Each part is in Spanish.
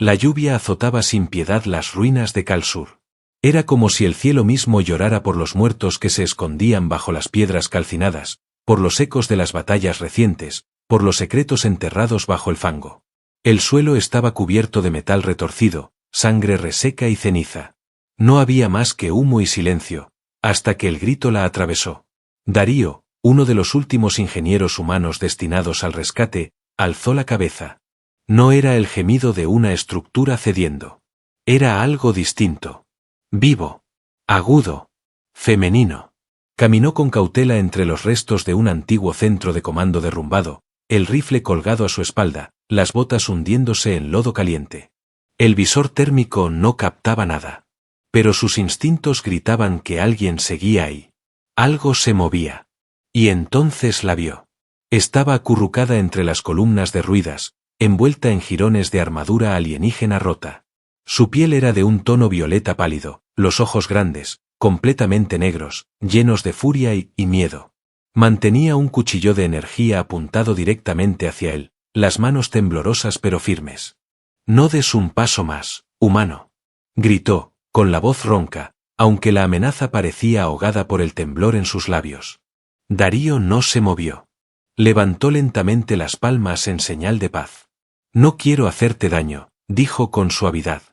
La lluvia azotaba sin piedad las ruinas de Kalsur. Era como si el cielo mismo llorara por los muertos que se escondían bajo las piedras calcinadas, por los ecos de las batallas recientes, por los secretos enterrados bajo el fango. El suelo estaba cubierto de metal retorcido, sangre reseca y ceniza. No había más que humo y silencio, hasta que el grito la atravesó. Darío, uno de los últimos ingenieros humanos destinados al rescate, alzó la cabeza. No era el gemido de una estructura cediendo. Era algo distinto. Vivo. Agudo. Femenino. Caminó con cautela entre los restos de un antiguo centro de comando derrumbado, el rifle colgado a su espalda, las botas hundiéndose en lodo caliente. El visor térmico no captaba nada. Pero sus instintos gritaban que alguien seguía ahí. Algo se movía. Y entonces la vio. Estaba acurrucada entre las columnas derruidas, envuelta en jirones de armadura alienígena rota. Su piel era de un tono violeta pálido, los ojos grandes, completamente negros, llenos de furia y miedo. Mantenía un cuchillo de energía apuntado directamente hacia él, las manos temblorosas pero firmes. «No des un paso más, humano», gritó, con la voz ronca, aunque la amenaza parecía ahogada por el temblor en sus labios. Darío no se movió. Levantó lentamente las palmas en señal de paz. «No quiero hacerte daño», dijo con suavidad.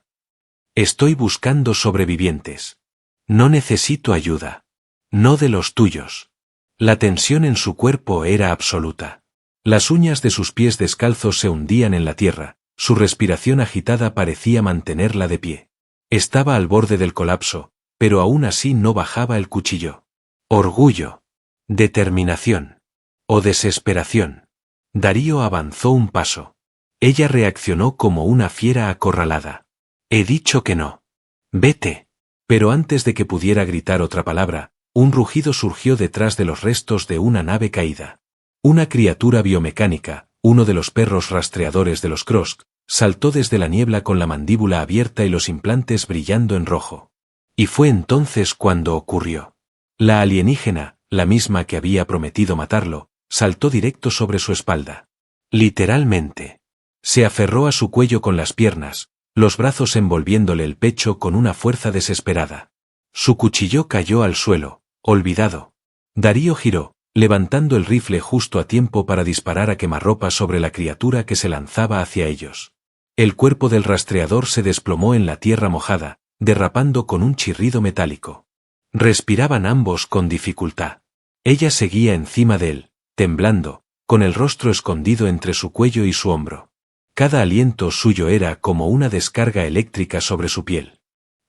«Estoy buscando sobrevivientes. No necesito ayuda. No de los tuyos». La tensión en su cuerpo era absoluta. Las uñas de sus pies descalzos se hundían en la tierra, su respiración agitada parecía mantenerla de pie. Estaba al borde del colapso, pero aún así no bajaba el cuchillo. Orgullo. Determinación. O desesperación. Darío avanzó un paso. Ella reaccionó como una fiera acorralada. «He dicho que no. Vete». Pero antes de que pudiera gritar otra palabra, un rugido surgió detrás de los restos de una nave caída. Una criatura biomecánica, uno de los perros rastreadores de los Krosk, saltó desde la niebla con la mandíbula abierta y los implantes brillando en rojo. Y fue entonces cuando ocurrió. La alienígena, la misma que había prometido matarlo, saltó directo sobre su espalda. Literalmente. Se aferró a su cuello con las piernas, los brazos envolviéndole el pecho con una fuerza desesperada. Su cuchillo cayó al suelo, olvidado. Darío giró, levantando el rifle justo a tiempo para disparar a quemarropa sobre la criatura que se lanzaba hacia ellos. El cuerpo del rastreador se desplomó en la tierra mojada, derrapando con un chirrido metálico. Respiraban ambos con dificultad. Ella seguía encima de él, temblando, con el rostro escondido entre su cuello y su hombro. Cada aliento suyo era como una descarga eléctrica sobre su piel.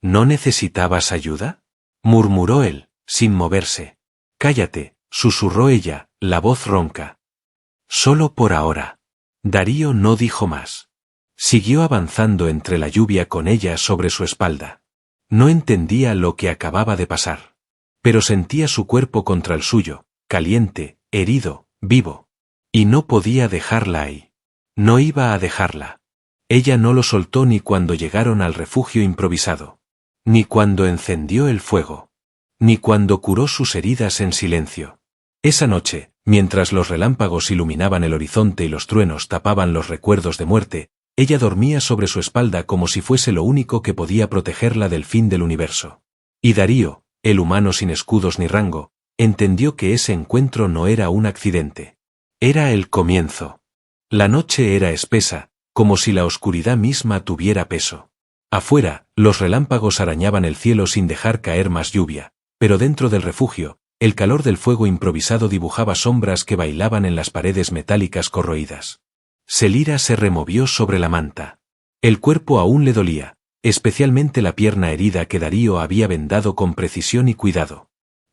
«¿No necesitabas ayuda?», murmuró él, sin moverse. «Cállate», susurró ella, la voz ronca. «Solo por ahora». Darío no dijo más. Siguió avanzando entre la lluvia con ella sobre su espalda. No entendía lo que acababa de pasar. Pero sentía su cuerpo contra el suyo, caliente, herido, vivo. Y no podía dejarla ahí. No iba a dejarla. Ella no lo soltó ni cuando llegaron al refugio improvisado. Ni cuando encendió el fuego. Ni cuando curó sus heridas en silencio. Esa noche, mientras los relámpagos iluminaban el horizonte y los truenos tapaban los recuerdos de muerte, ella dormía sobre su espalda como si fuese lo único que podía protegerla del fin del universo. Y Darío, el humano sin escudos ni rango, entendió que ese encuentro no era un accidente. Era el comienzo. La noche era espesa, como si la oscuridad misma tuviera peso. Afuera, los relámpagos arañaban el cielo sin dejar caer más lluvia, pero dentro del refugio, el calor del fuego improvisado dibujaba sombras que bailaban en las paredes metálicas corroídas. Selira se removió sobre la manta. El cuerpo aún le dolía, especialmente la pierna herida que Darío había vendado con precisión y cuidado.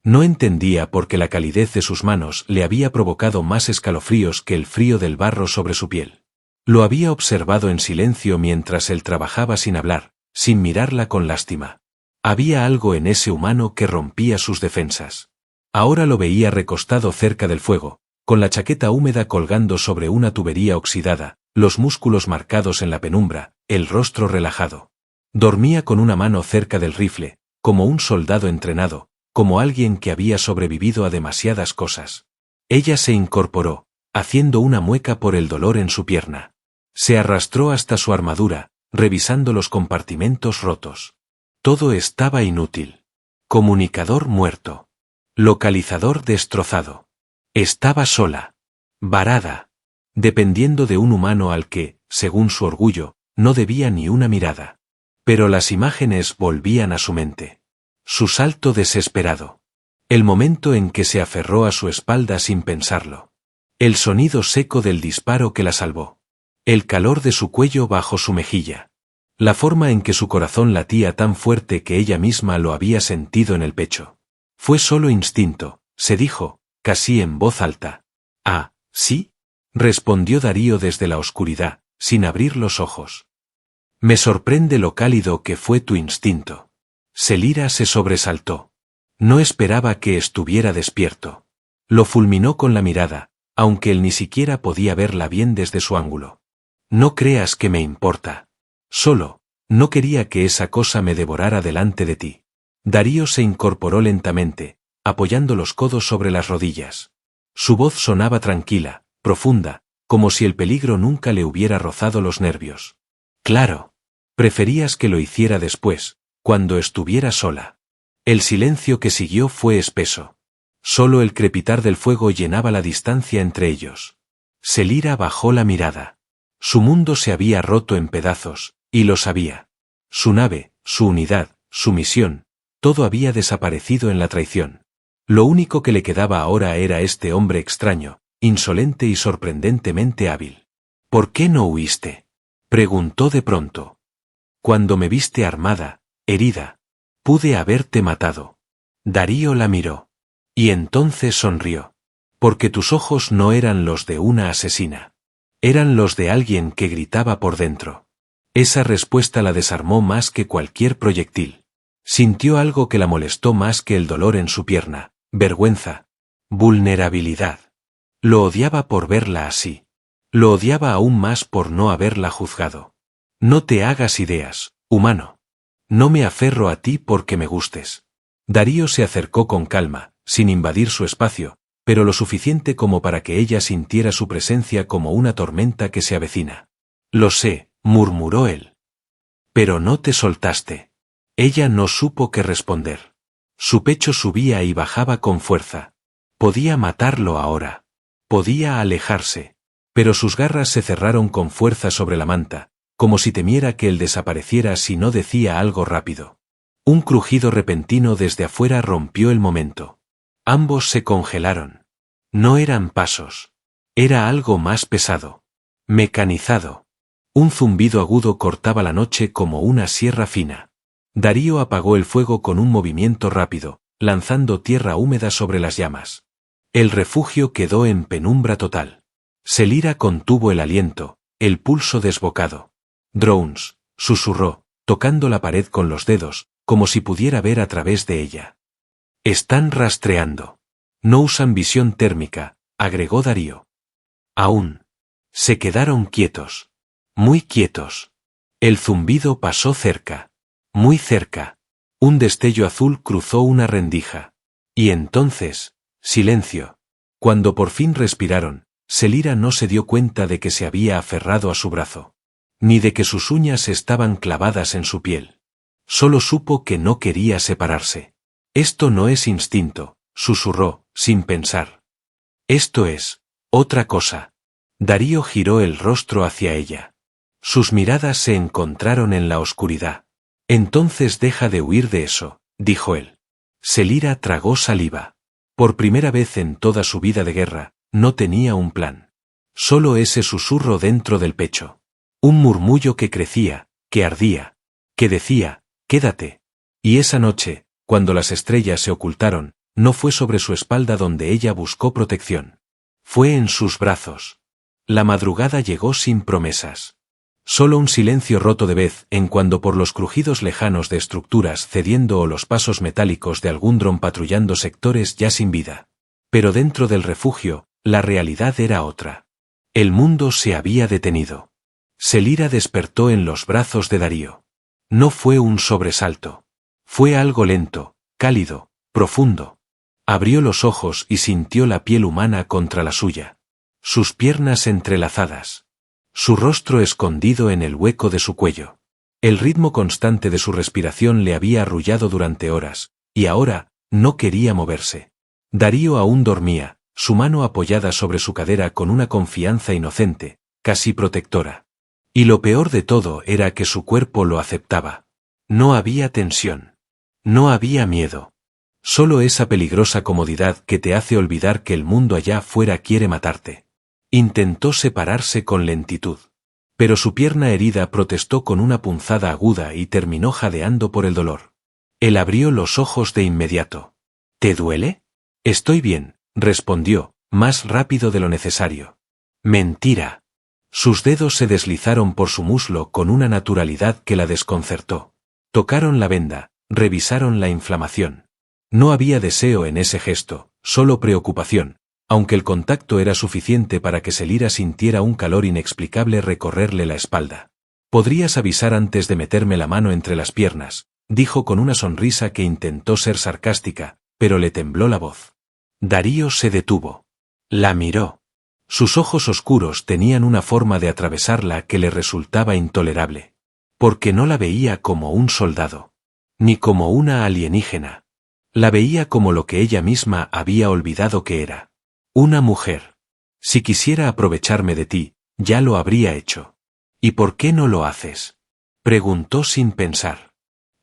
No entendía por qué la calidez de sus manos le había provocado más escalofríos que el frío del barro sobre su piel. Lo había observado en silencio mientras él trabajaba sin hablar, sin mirarla con lástima. Había algo en ese humano que rompía sus defensas. Ahora lo veía recostado cerca del fuego, con la chaqueta húmeda colgando sobre una tubería oxidada, los músculos marcados en la penumbra, el rostro relajado. Dormía con una mano cerca del rifle, como un soldado entrenado, como alguien que había sobrevivido a demasiadas cosas. Ella se incorporó, haciendo una mueca por el dolor en su pierna. Se arrastró hasta su armadura, revisando los compartimentos rotos. Todo estaba inútil. Comunicador muerto. Localizador destrozado. Estaba sola. Varada. Dependiendo de un humano al que, según su orgullo, no debía ni una mirada. Pero las imágenes volvían a su mente. Su salto desesperado. El momento en que se aferró a su espalda sin pensarlo. El sonido seco del disparo que la salvó. El calor de su cuello bajo su mejilla. La forma en que su corazón latía tan fuerte que ella misma lo había sentido en el pecho. Fue solo instinto, se dijo, casi en voz alta. «Ah, ¿sí?», respondió Darío desde la oscuridad, sin abrir los ojos. «Me sorprende lo cálido que fue tu instinto». Selira se sobresaltó. No esperaba que estuviera despierto. Lo fulminó con la mirada, aunque él ni siquiera podía verla bien desde su ángulo. «No creas que me importa. Solo, no quería que esa cosa me devorara delante de ti». Darío se incorporó lentamente, apoyando los codos sobre las rodillas. Su voz sonaba tranquila, profunda, como si el peligro nunca le hubiera rozado los nervios. «Claro. Preferías que lo hiciera después, cuando estuviera sola». El silencio que siguió fue espeso. Solo el crepitar del fuego llenaba la distancia entre ellos. Selira bajó la mirada. Su mundo se había roto en pedazos, y lo sabía. Su nave, su unidad, su misión, todo había desaparecido en la traición. Lo único que le quedaba ahora era este hombre extraño, insolente y sorprendentemente hábil. «¿Por qué no huiste?», preguntó de pronto. «Cuando me viste armada, herida, pude haberte matado». Darío la miró. Y entonces sonrió. «Porque tus ojos no eran los de una asesina. Eran los de alguien que gritaba por dentro». Esa respuesta la desarmó más que cualquier proyectil. Sintió algo que la molestó más que el dolor en su pierna: vergüenza. Vulnerabilidad. Lo odiaba por verla así. Lo odiaba aún más por no haberla juzgado. «No te hagas ideas, humano. No me aferro a ti porque me gustes». Darío se acercó con calma, sin invadir su espacio, pero lo suficiente como para que ella sintiera su presencia como una tormenta que se avecina. «Lo sé», murmuró él. «Pero no te soltaste». Ella no supo qué responder. Su pecho subía y bajaba con fuerza. Podía matarlo ahora. Podía alejarse. Pero sus garras se cerraron con fuerza sobre la manta, como si temiera que él desapareciera si no decía algo rápido. Un crujido repentino desde afuera rompió el momento. Ambos se congelaron. No eran pasos. Era algo más pesado. Mecanizado. Un zumbido agudo cortaba la noche como una sierra fina. Darío apagó el fuego con un movimiento rápido, lanzando tierra húmeda sobre las llamas. El refugio quedó en penumbra total. Selira contuvo el aliento, el pulso desbocado. «Drones», susurró, tocando la pared con los dedos, como si pudiera ver a través de ella. «Están rastreando. No usan visión térmica», agregó Darío. «Aún». Se quedaron quietos. Muy quietos. El zumbido pasó cerca. Muy cerca. Un destello azul cruzó una rendija. Y entonces, silencio. Cuando por fin respiraron, Selira no se dio cuenta de que se había aferrado a su brazo. Ni de que sus uñas estaban clavadas en su piel. Solo supo que no quería separarse. «Esto no es instinto», susurró, sin pensar. «Esto es otra cosa». Darío giró el rostro hacia ella. Sus miradas se encontraron en la oscuridad. «Entonces deja de huir de eso», dijo él. Selira tragó saliva. Por primera vez en toda su vida de guerra, no tenía un plan. Solo ese susurro dentro del pecho. Un murmullo que crecía, que ardía, que decía: «Quédate». Y esa noche, cuando las estrellas se ocultaron, no fue sobre su espalda donde ella buscó protección. Fue en sus brazos. La madrugada llegó sin promesas. Solo un silencio roto de vez en cuando por los crujidos lejanos de estructuras cediendo o los pasos metálicos de algún dron patrullando sectores ya sin vida. Pero dentro del refugio, la realidad era otra. El mundo se había detenido. Selira despertó en los brazos de Darío. No fue un sobresalto. Fue algo lento, cálido, profundo. Abrió los ojos y sintió la piel humana contra la suya. Sus piernas entrelazadas. Su rostro escondido en el hueco de su cuello. El ritmo constante de su respiración le había arrullado durante horas, y ahora, no quería moverse. Darío aún dormía, su mano apoyada sobre su cadera con una confianza inocente, casi protectora. Y lo peor de todo era que su cuerpo lo aceptaba. No había tensión. No había miedo. Solo esa peligrosa comodidad que te hace olvidar que el mundo allá afuera quiere matarte. Intentó separarse con lentitud. Pero su pierna herida protestó con una punzada aguda y terminó jadeando por el dolor. Él abrió los ojos de inmediato. ¿Te duele? Estoy bien, respondió, más rápido de lo necesario. Mentira. Sus dedos se deslizaron por su muslo con una naturalidad que la desconcertó. Tocaron la venda, revisaron la inflamación. No había deseo en ese gesto, solo preocupación, aunque el contacto era suficiente para que Selira sintiera un calor inexplicable recorrerle la espalda. «Podrías avisar antes de meterme la mano entre las piernas», dijo con una sonrisa que intentó ser sarcástica, pero le tembló la voz. Darío se detuvo. La miró. Sus ojos oscuros tenían una forma de atravesarla que le resultaba intolerable. Porque no la veía como un soldado. Ni como una alienígena. La veía como lo que ella misma había olvidado que era. Una mujer. Si quisiera aprovecharme de ti, ya lo habría hecho. ¿Y por qué no lo haces? Preguntó sin pensar.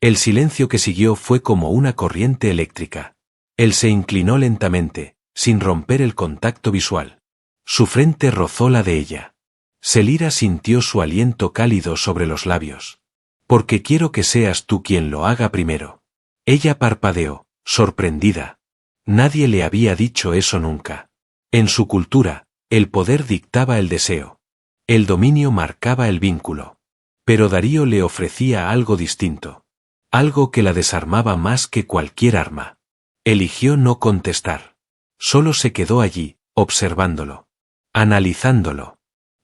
El silencio que siguió fue como una corriente eléctrica. Él se inclinó lentamente, sin romper el contacto visual. Su frente rozó la de ella. Selira sintió su aliento cálido sobre los labios. Porque quiero que seas tú quien lo haga primero. Ella parpadeó, sorprendida. Nadie le había dicho eso nunca. En su cultura, el poder dictaba el deseo. El dominio marcaba el vínculo. Pero Darío le ofrecía algo distinto. Algo que la desarmaba más que cualquier arma. Eligió no contestar. Solo se quedó allí, observándolo. Analizándolo.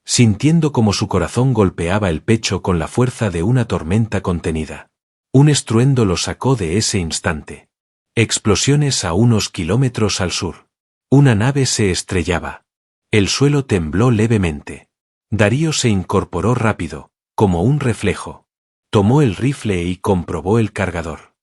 Sintiendo como su corazón golpeaba el pecho con la fuerza de una tormenta contenida. Un estruendo lo sacó de ese instante. Explosiones a unos kilómetros al sur. Una nave se estrellaba. El suelo tembló levemente. Darío se incorporó rápido, como un reflejo. Tomó el rifle y comprobó el cargador.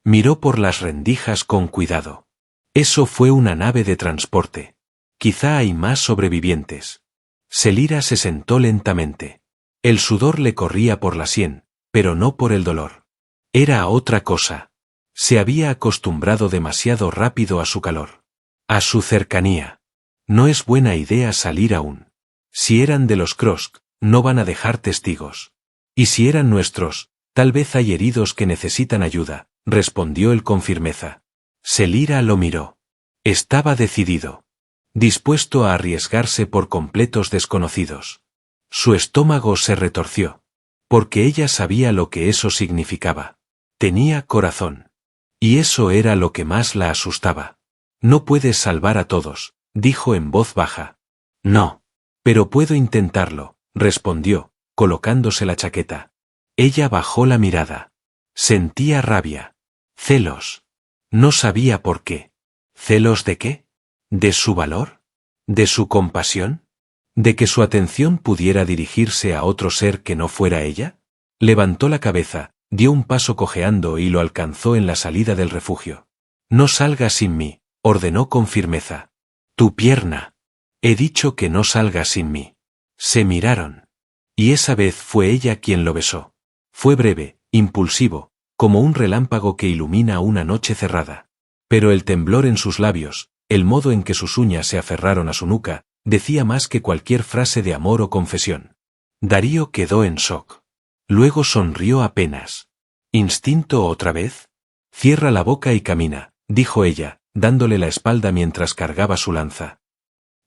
Miró por las rendijas con cuidado. Eso fue una nave de transporte. Quizá hay más sobrevivientes. Selira se sentó lentamente. El sudor le corría por la sien, pero no por el dolor. Era otra cosa. Se había acostumbrado demasiado rápido a su calor. A su cercanía. No es buena idea salir aún. Si eran de los Krosk, no van a dejar testigos. Y si eran nuestros, tal vez hay heridos que necesitan ayuda, respondió él con firmeza. Selira lo miró. Estaba decidido. Dispuesto a arriesgarse por completos desconocidos. Su estómago se retorció. Porque ella sabía lo que eso significaba. Tenía corazón. Y eso era lo que más la asustaba. No puedes salvar a todos, dijo en voz baja. No. Pero puedo intentarlo, respondió, colocándose la chaqueta. Ella bajó la mirada. Sentía rabia. Celos. No sabía por qué. ¿Celos de qué? ¿De su valor? ¿De su compasión? ¿De que su atención pudiera dirigirse a otro ser que no fuera ella? Levantó la cabeza, dio un paso cojeando y lo alcanzó en la salida del refugio. No salgas sin mí, ordenó con firmeza. Tu pierna. He dicho que no salgas sin mí. Se miraron. Y esa vez fue ella quien lo besó. Fue breve, impulsivo, como un relámpago que ilumina una noche cerrada. Pero el temblor en sus labios, el modo en que sus uñas se aferraron a su nuca, decía más que cualquier frase de amor o confesión. Darío quedó en shock. Luego sonrió apenas. ¿Instinto otra vez? Cierra la boca y camina, dijo ella, dándole la espalda mientras cargaba su lanza.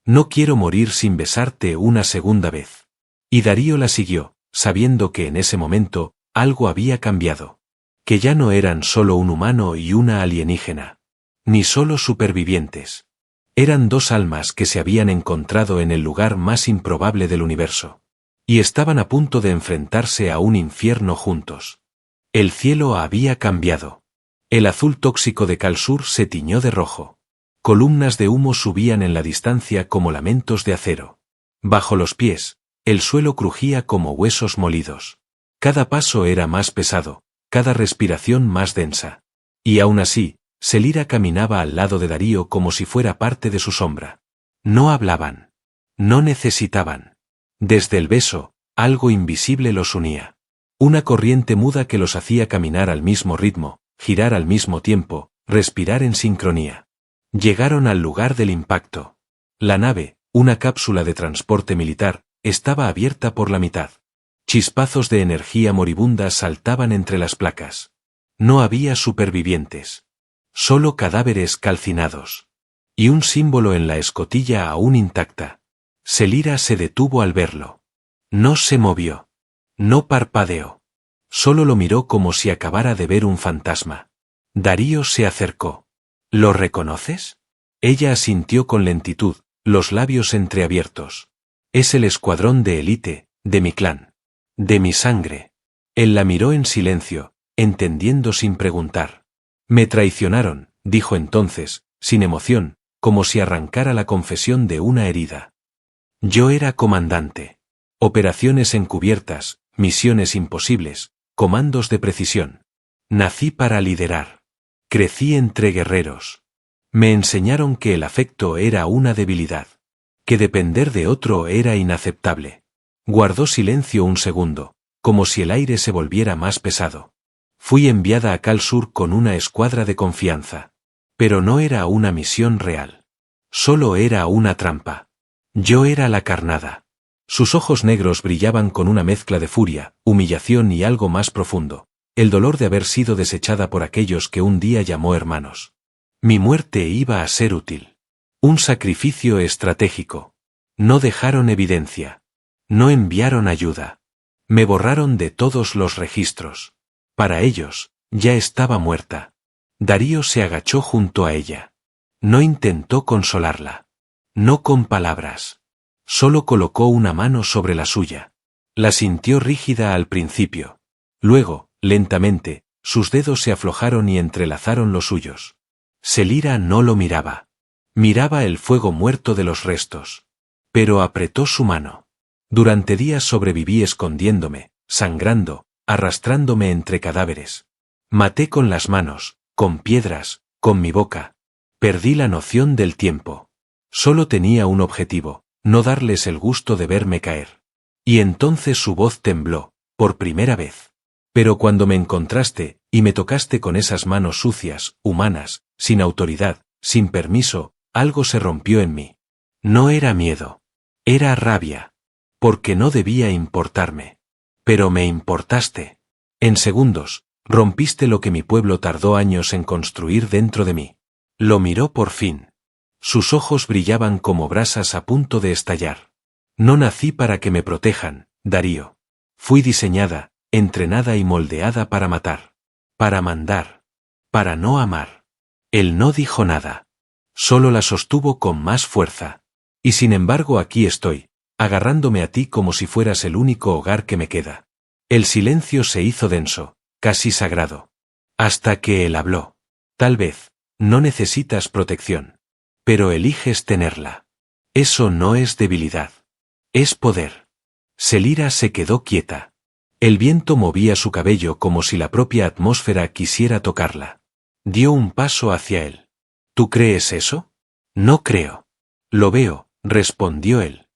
No quiero morir sin besarte una segunda vez. Y Darío la siguió, sabiendo que en ese momento, algo había cambiado. Que ya no eran solo un humano y una alienígena. Ni solo supervivientes. Eran dos almas que se habían encontrado en el lugar más improbable del universo. Y estaban a punto de enfrentarse a un infierno juntos. El cielo había cambiado. El azul tóxico de Kalsur se tiñó de rojo. Columnas de humo subían en la distancia como lamentos de acero. Bajo los pies, el suelo crujía como huesos molidos. Cada paso era más pesado, cada respiración más densa. Y aún así, Selira caminaba al lado de Darío como si fuera parte de su sombra. No hablaban. No necesitaban. Desde el beso, algo invisible los unía. Una corriente muda que los hacía caminar al mismo ritmo, girar al mismo tiempo, respirar en sincronía. Llegaron al lugar del impacto. La nave, una cápsula de transporte militar, estaba abierta por la mitad. Chispazos de energía moribunda saltaban entre las placas. No había supervivientes. Solo cadáveres calcinados. Y un símbolo en la escotilla aún intacta. Selira se detuvo al verlo. No se movió. No parpadeó. Solo lo miró como si acabara de ver un fantasma. Darío se acercó. ¿Lo reconoces? Ella asintió con lentitud, los labios entreabiertos. Es el escuadrón de élite, de mi clan. De mi sangre. Él la miró en silencio, entendiendo sin preguntar. Me traicionaron, dijo entonces, sin emoción, como si arrancara la confesión de una herida. Yo era comandante. Operaciones encubiertas, misiones imposibles, comandos de precisión. Nací para liderar. Crecí entre guerreros. Me enseñaron que el afecto era una debilidad. Que depender de otro era inaceptable. Guardó silencio un segundo, como si el aire se volviera más pesado. Fui enviada a Kalsur con una escuadra de confianza. Pero no era una misión real. Solo era una trampa. Yo era la carnada. Sus ojos negros brillaban con una mezcla de furia, humillación y algo más profundo. El dolor de haber sido desechada por aquellos que un día llamó hermanos. Mi muerte iba a ser útil. Un sacrificio estratégico. No dejaron evidencia. No enviaron ayuda. Me borraron de todos los registros. Para ellos, ya estaba muerta. Darío se agachó junto a ella. No intentó consolarla. No con palabras. Solo colocó una mano sobre la suya. La sintió rígida al principio. Luego, lentamente, sus dedos se aflojaron y entrelazaron los suyos. Selira no lo miraba. Miraba el fuego muerto de los restos. Pero apretó su mano. Durante días sobreviví escondiéndome, sangrando, arrastrándome entre cadáveres. Maté con las manos, con piedras, con mi boca. Perdí la noción del tiempo. Solo tenía un objetivo, no darles el gusto de verme caer. Y entonces su voz tembló, por primera vez. Pero cuando me encontraste, y me tocaste con esas manos sucias, humanas, sin autoridad, sin permiso, algo se rompió en mí. No era miedo. Era rabia. Porque no debía importarme. Pero me importaste. En segundos, rompiste lo que mi pueblo tardó años en construir dentro de mí. Lo miró por fin. Sus ojos brillaban como brasas a punto de estallar. No nací para que me protejan, Darío. Fui diseñada, entrenada y moldeada para matar. Para mandar. Para no amar. Él no dijo nada. Solo la sostuvo con más fuerza. Y sin embargo aquí estoy, agarrándome a ti como si fueras el único hogar que me queda. El silencio se hizo denso, casi sagrado. Hasta que él habló. Tal vez, no necesitas protección. Pero eliges tenerla. Eso no es debilidad. Es poder. Selira se quedó quieta. El viento movía su cabello como si la propia atmósfera quisiera tocarla. Dio un paso hacia él. ¿Tú crees eso? No creo. Lo veo, respondió él.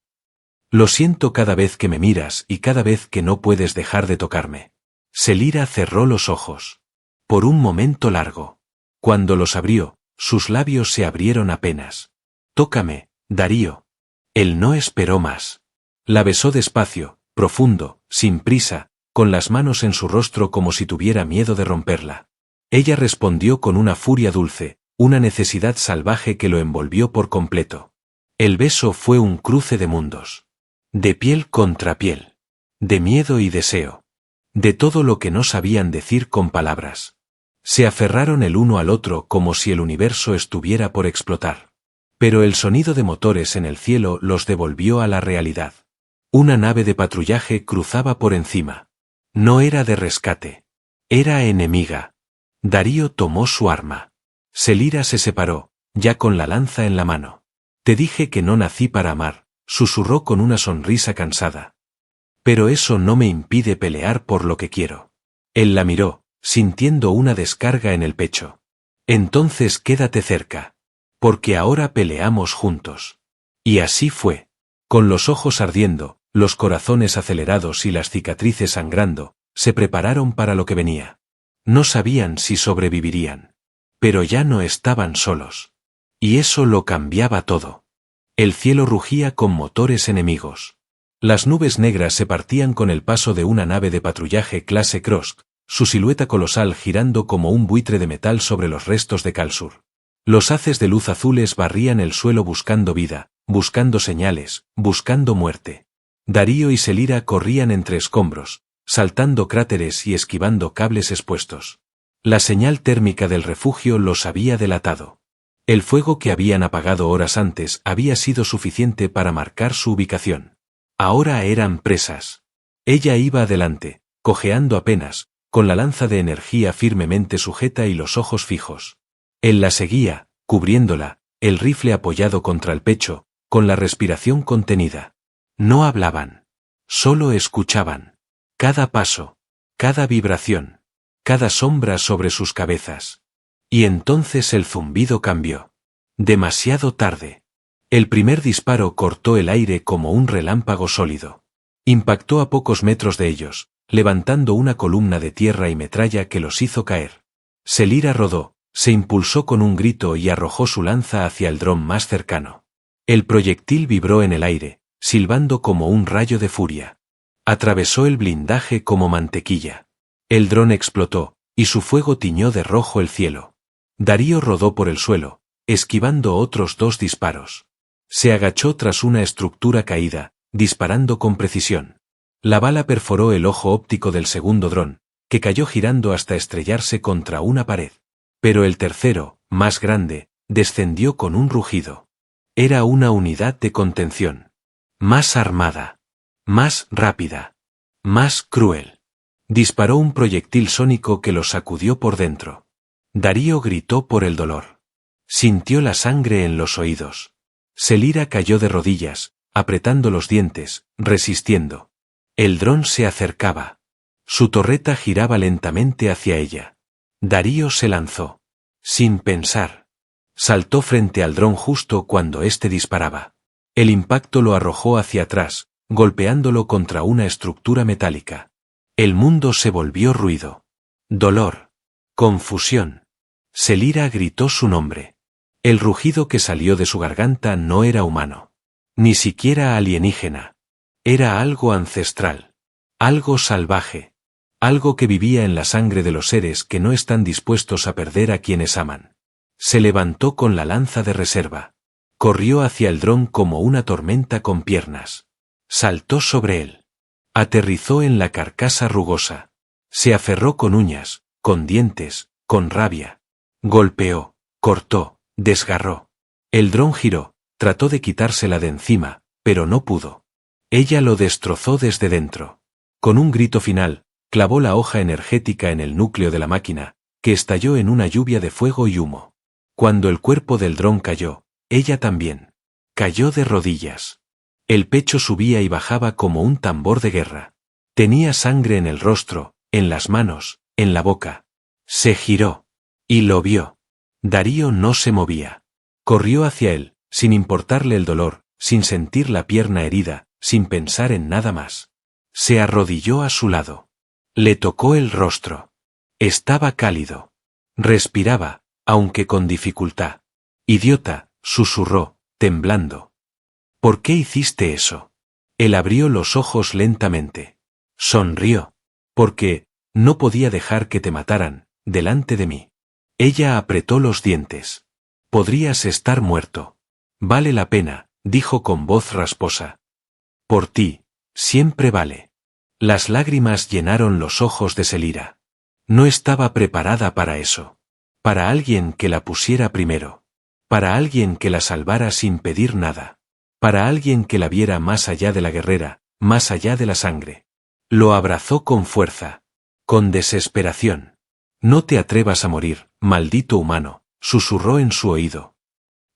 Lo siento cada vez que me miras y cada vez que no puedes dejar de tocarme. Selira cerró los ojos. Por un momento largo. Cuando los abrió, sus labios se abrieron apenas. Tócame, Darío. Él no esperó más. La besó despacio, profundo, sin prisa, con las manos en su rostro como si tuviera miedo de romperla. Ella respondió con una furia dulce, una necesidad salvaje que lo envolvió por completo. El beso fue un cruce de mundos. De piel contra piel. De miedo y deseo. De todo lo que no sabían decir con palabras. Se aferraron el uno al otro como si el universo estuviera por explotar. Pero el sonido de motores en el cielo los devolvió a la realidad. Una nave de patrullaje cruzaba por encima. No era de rescate. Era enemiga. Darío tomó su arma. Selira se separó, ya con la lanza en la mano. Te dije que no nací para amar, susurró con una sonrisa cansada. Pero eso no me impide pelear por lo que quiero. Él la miró, sintiendo una descarga en el pecho. Entonces quédate cerca. Porque ahora peleamos juntos. Y así fue. Con los ojos ardiendo, los corazones acelerados y las cicatrices sangrando, se prepararon para lo que venía. No sabían si sobrevivirían. Pero ya no estaban solos. Y eso lo cambiaba todo. El cielo rugía con motores enemigos. Las nubes negras se partían con el paso de una nave de patrullaje clase Krosk, su silueta colosal girando como un buitre de metal sobre los restos de Kalsur. Los haces de luz azules barrían el suelo buscando vida, buscando señales, buscando muerte. Darío y Selira corrían entre escombros, saltando cráteres y esquivando cables expuestos. La señal térmica del refugio los había delatado. El fuego que habían apagado horas antes había sido suficiente para marcar su ubicación. Ahora eran presas. Ella iba adelante, cojeando apenas, con la lanza de energía firmemente sujeta y los ojos fijos. Él la seguía, cubriéndola, el rifle apoyado contra el pecho, con la respiración contenida. No hablaban. Solo escuchaban. Cada paso, cada vibración, cada sombra sobre sus cabezas. Y entonces el zumbido cambió. Demasiado tarde. El primer disparo cortó el aire como un relámpago sólido. Impactó a pocos metros de ellos, levantando una columna de tierra y metralla que los hizo caer. Selira rodó, se impulsó con un grito y arrojó su lanza hacia el dron más cercano. El proyectil vibró en el aire, silbando como un rayo de furia. Atravesó el blindaje como mantequilla. El dron explotó, y su fuego tiñó de rojo el cielo. Darío rodó por el suelo, esquivando otros 2 disparos. Se agachó tras una estructura caída, disparando con precisión. La bala perforó el ojo óptico del segundo dron, que cayó girando hasta estrellarse contra una pared. Pero el tercero, más grande, descendió con un rugido. Era una unidad de contención. Más armada. Más rápida. Más cruel. Disparó un proyectil sónico que lo sacudió por dentro. Darío gritó por el dolor. Sintió la sangre en los oídos. Selira cayó de rodillas, apretando los dientes, resistiendo. El dron se acercaba. Su torreta giraba lentamente hacia ella. Darío se lanzó. Sin pensar. Saltó frente al dron justo cuando éste disparaba. El impacto lo arrojó hacia atrás, golpeándolo contra una estructura metálica. El mundo se volvió ruido. Dolor. Confusión. Selira gritó su nombre. El rugido que salió de su garganta no era humano. Ni siquiera alienígena. Era algo ancestral. Algo salvaje. Algo que vivía en la sangre de los seres que no están dispuestos a perder a quienes aman. Se levantó con la lanza de reserva. Corrió hacia el dron como una tormenta con piernas. Saltó sobre él. Aterrizó en la carcasa rugosa. Se aferró con uñas, con dientes, con rabia. Golpeó, cortó, desgarró. El dron giró, trató de quitársela de encima, pero no pudo. Ella lo destrozó desde dentro. Con un grito final, clavó la hoja energética en el núcleo de la máquina, que estalló en una lluvia de fuego y humo. Cuando el cuerpo del dron cayó, ella también. Cayó de rodillas. El pecho subía y bajaba como un tambor de guerra. Tenía sangre en el rostro, en las manos, en la boca. Se giró. Y lo vio. Darío no se movía. Corrió hacia él, sin importarle el dolor, sin sentir la pierna herida, sin pensar en nada más. Se arrodilló a su lado. Le tocó el rostro. Estaba cálido. Respiraba, aunque con dificultad. Idiota, susurró, temblando. ¿Por qué hiciste eso? Él abrió los ojos lentamente. Sonrió. Porque no podía dejar que te mataran, delante de mí. Ella apretó los dientes. Podrías estar muerto. Vale la pena, dijo con voz rasposa. Por ti, siempre vale. Las lágrimas llenaron los ojos de Selira. No estaba preparada para eso. Para alguien que la pusiera primero. Para alguien que la salvara sin pedir nada. Para alguien que la viera más allá de la guerrera, más allá de la sangre. Lo abrazó con fuerza. Con desesperación. No te atrevas a morir, maldito humano, susurró en su oído.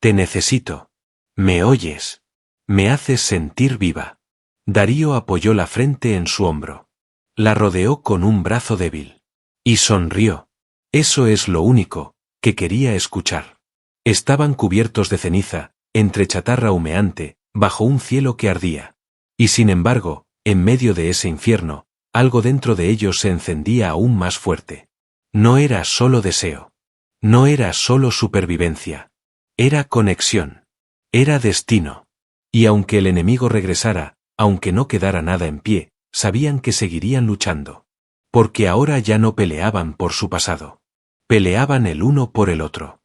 Te necesito. ¿Me oyes? Me haces sentir viva. Darío apoyó la frente en su hombro. La rodeó con un brazo débil. Y sonrió. Eso es lo único que quería escuchar. Estaban cubiertos de ceniza, entre chatarra humeante, bajo un cielo que ardía. Y sin embargo, en medio de ese infierno, algo dentro de ellos se encendía aún más fuerte. No era solo deseo. No era solo supervivencia. Era conexión. Era destino. Y aunque el enemigo regresara, aunque no quedara nada en pie, sabían que seguirían luchando. Porque ahora ya no peleaban por su pasado. Peleaban el uno por el otro.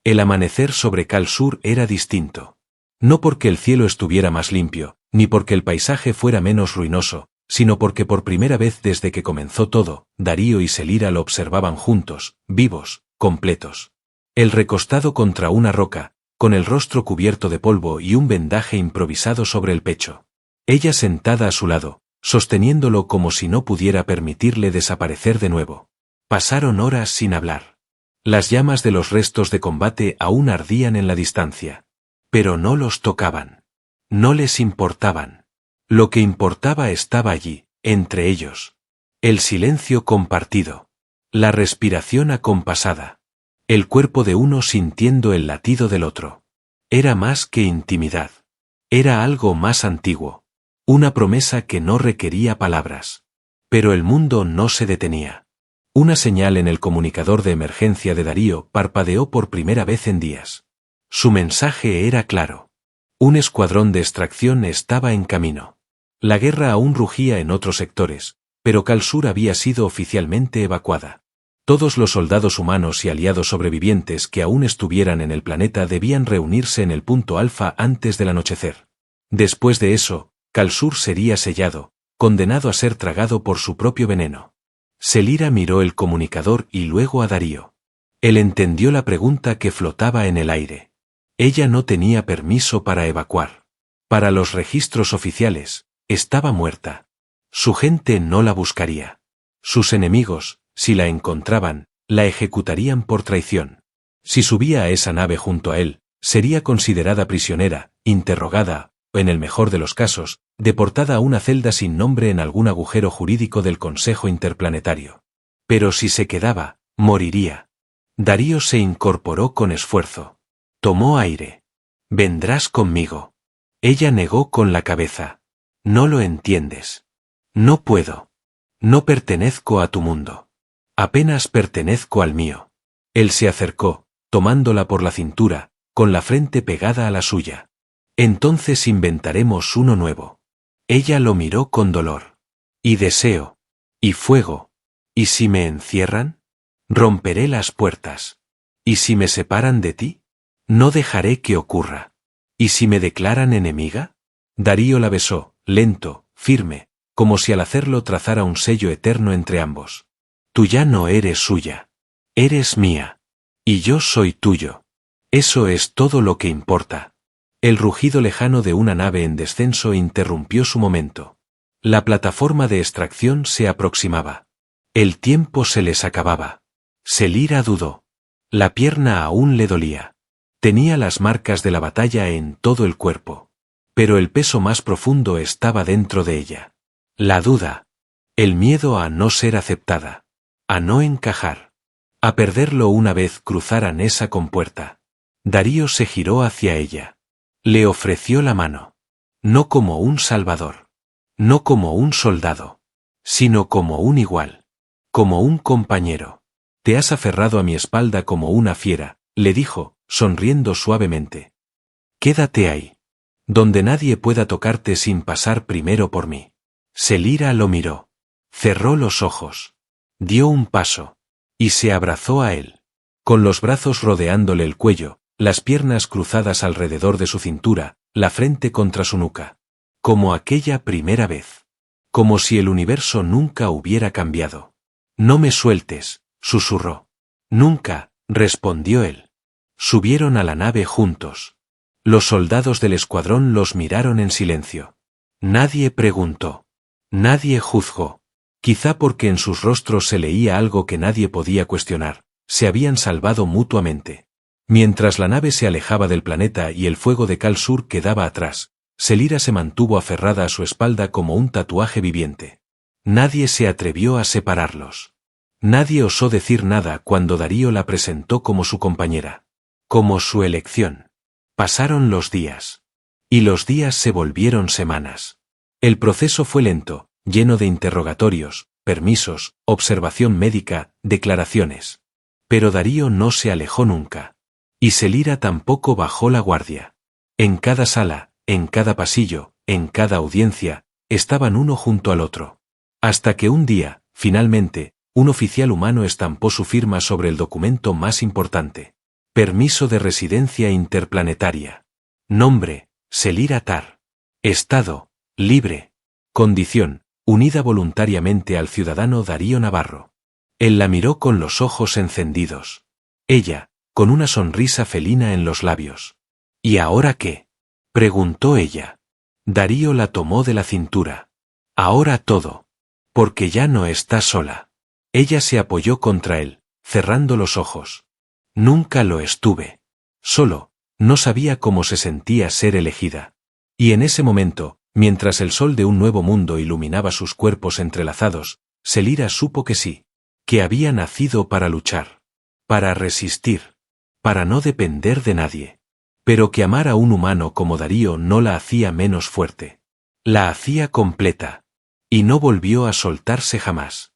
El amanecer sobre Cal Sur era distinto. No porque el cielo estuviera más limpio, ni porque el paisaje fuera menos ruinoso, sino porque por primera vez desde que comenzó todo, Darío y Selira lo observaban juntos, vivos, completos. Él recostado contra una roca, con el rostro cubierto de polvo y un vendaje improvisado sobre el pecho. Ella sentada a su lado, sosteniéndolo como si no pudiera permitirle desaparecer de nuevo. Pasaron horas sin hablar. Las llamas de los restos de combate aún ardían en la distancia. Pero no los tocaban. No les importaban. Lo que importaba estaba allí, entre ellos. El silencio compartido. La respiración acompasada. El cuerpo de uno sintiendo el latido del otro. Era más que intimidad. Era algo más antiguo. Una promesa que no requería palabras. Pero el mundo no se detenía. Una señal en el comunicador de emergencia de Darío parpadeó por primera vez en días. Su mensaje era claro. Un escuadrón de extracción estaba en camino. La guerra aún rugía en otros sectores, pero Cal Sur había sido oficialmente evacuada. Todos los soldados humanos y aliados sobrevivientes que aún estuvieran en el planeta debían reunirse en el punto alfa antes del anochecer. Después de eso, Cal Sur sería sellado, condenado a ser tragado por su propio veneno. Selira miró el comunicador y luego a Darío. Él entendió la pregunta que flotaba en el aire. Ella no tenía permiso para evacuar. Para los registros oficiales, estaba muerta. Su gente no la buscaría. Sus enemigos, si la encontraban, la ejecutarían por traición. Si subía a esa nave junto a él, sería considerada prisionera, interrogada, o en el mejor de los casos, deportada a una celda sin nombre en algún agujero jurídico del Consejo Interplanetario. Pero si se quedaba, moriría. Darío se incorporó con esfuerzo. Tomó aire. «Vendrás conmigo». Ella negó con la cabeza. «No lo entiendes». «No puedo. No pertenezco a tu mundo. Apenas pertenezco al mío». Él se acercó, tomándola por la cintura, con la frente pegada a la suya. «Entonces inventaremos uno nuevo». Ella lo miró con dolor. «Y deseo. Y fuego. ¿Y si me encierran? Romperé las puertas. ¿Y si me separan de ti? No dejaré que ocurra. ¿Y si me declaran enemiga?» Darío la besó, lento, firme, como si al hacerlo trazara un sello eterno entre ambos. «Tú ya no eres suya. Eres mía. Y yo soy tuyo. Eso es todo lo que importa». El rugido lejano de una nave en descenso interrumpió su momento. La plataforma de extracción se aproximaba. El tiempo se les acababa. Selira dudó. La pierna aún le dolía. Tenía las marcas de la batalla en todo el cuerpo. Pero el peso más profundo estaba dentro de ella. La duda. El miedo a no ser aceptada. A no encajar. A perderlo una vez cruzaran esa compuerta. Darío se giró hacia ella. Le ofreció la mano. No como un salvador. No como un soldado. Sino como un igual. Como un compañero. «Te has aferrado a mi espalda como una fiera», le dijo, sonriendo suavemente. «Quédate ahí. Donde nadie pueda tocarte sin pasar primero por mí». Selira lo miró. Cerró los ojos. Dio un paso. Y se abrazó a él. Con los brazos rodeándole el cuello, las piernas cruzadas alrededor de su cintura, la frente contra su nuca. Como aquella primera vez. Como si el universo nunca hubiera cambiado. «No me sueltes», susurró. «Nunca», respondió él. Subieron a la nave juntos. Los soldados del escuadrón los miraron en silencio. Nadie preguntó. Nadie juzgó. Quizá porque en sus rostros se leía algo que nadie podía cuestionar. Se habían salvado mutuamente. Mientras la nave se alejaba del planeta y el fuego de Cal Sur quedaba atrás, Selira se mantuvo aferrada a su espalda como un tatuaje viviente. Nadie se atrevió a separarlos. Nadie osó decir nada cuando Darío la presentó como su compañera. Como su elección. Pasaron los días. Y los días se volvieron semanas. El proceso fue lento, lleno de interrogatorios, permisos, observación médica, declaraciones. Pero Darío no se alejó nunca. Y Selira tampoco bajó la guardia. En cada sala, en cada pasillo, en cada audiencia, estaban uno junto al otro. Hasta que un día, finalmente, un oficial humano estampó su firma sobre el documento más importante. Permiso de residencia interplanetaria. Nombre, Selira Tar. Estado, libre. Condición, unida voluntariamente al ciudadano Darío Navarro. Él la miró con los ojos encendidos. Ella, con una sonrisa felina en los labios. ¿Y ahora qué?, preguntó ella. Darío la tomó de la cintura. Ahora todo. Porque ya no está sola. Ella se apoyó contra él, cerrando los ojos. Nunca lo estuve. Solo, no sabía cómo se sentía ser elegida. Y en ese momento, mientras el sol de un nuevo mundo iluminaba sus cuerpos entrelazados, Selira supo que sí, que había nacido para luchar, para resistir, para no depender de nadie. Pero que amar a un humano como Darío no la hacía menos fuerte. La hacía completa. Y no volvió a soltarse jamás.